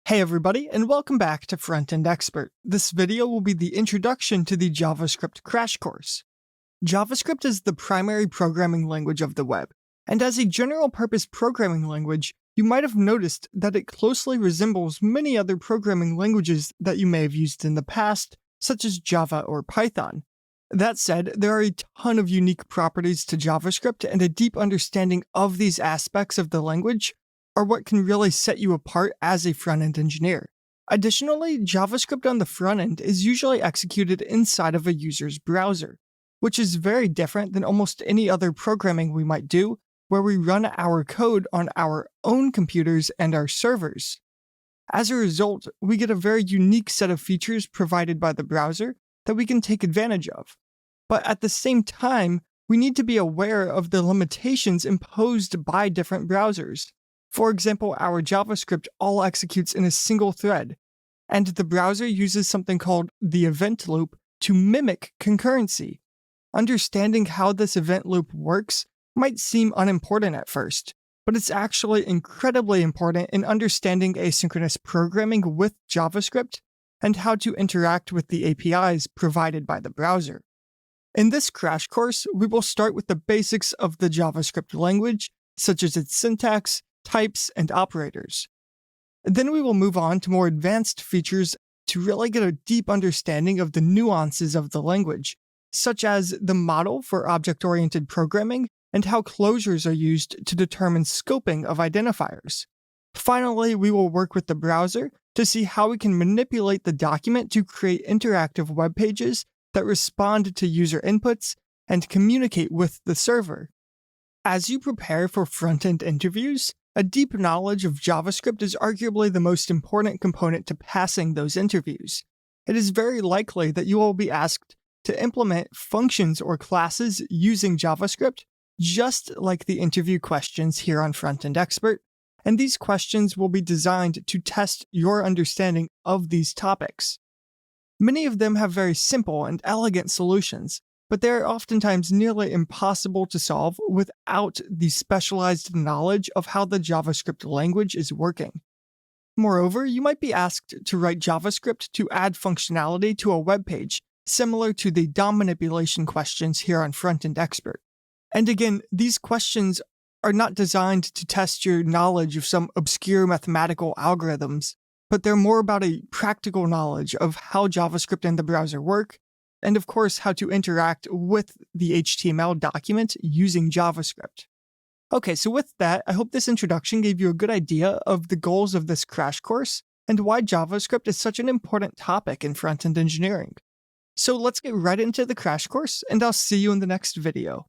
Hey everybody, and welcome back to Front-End Expert. This video will be the introduction to the JavaScript crash course. JavaScript is the primary programming language of the web, and as a general-purpose programming language, you might have noticed that it closely resembles many other programming languages that you may have used in the past, such as Java or Python. That said, there are a ton of unique properties to JavaScript, and a deep understanding of these aspects of the language are what can really set you apart as a front-end engineer. Additionally, JavaScript on the front end is usually executed inside of a user's browser, which is very different than almost any other programming we might do, where we run our code on our own computers and our servers. As a result, we get a very unique set of features provided by the browser that we can take advantage of. But at the same time, we need to be aware of the limitations imposed by different browsers. For example, our JavaScript all executes in a single thread, and the browser uses something called the event loop to mimic concurrency. Understanding how this event loop works might seem unimportant at first, but it's actually incredibly important in understanding asynchronous programming with JavaScript and how to interact with the APIs provided by the browser. In this crash course, we will start with the basics of the JavaScript language, such as its syntax, types, and operators. Then we will move on to more advanced features to really get a deep understanding of the nuances of the language, such as the model for object-oriented programming and how closures are used to determine scoping of identifiers. Finally, we will work with the browser to see how we can manipulate the document to create interactive web pages that respond to user inputs and communicate with the server. As you prepare for front-end interviews, a deep knowledge of JavaScript is arguably the most important component to passing those interviews. It is very likely that you will be asked to implement functions or classes using JavaScript, just like the interview questions here on Front-End Expert, and these questions will be designed to test your understanding of these topics. Many of them have very simple and elegant solutions, but they are oftentimes nearly impossible to solve without the specialized knowledge of how the JavaScript language is working. Moreover, you might be asked to write JavaScript to add functionality to a web page, similar to the DOM manipulation questions here on Front-End Expert. And again, these questions are not designed to test your knowledge of some obscure mathematical algorithms, but they're more about a practical knowledge of how JavaScript and the browser work, and of course how to interact with the HTML document using JavaScript. Okay, so with that, I hope this introduction gave you a good idea of the goals of this crash course and why JavaScript is such an important topic in front-end engineering. So let's get right into the crash course, and I'll see you in the next video.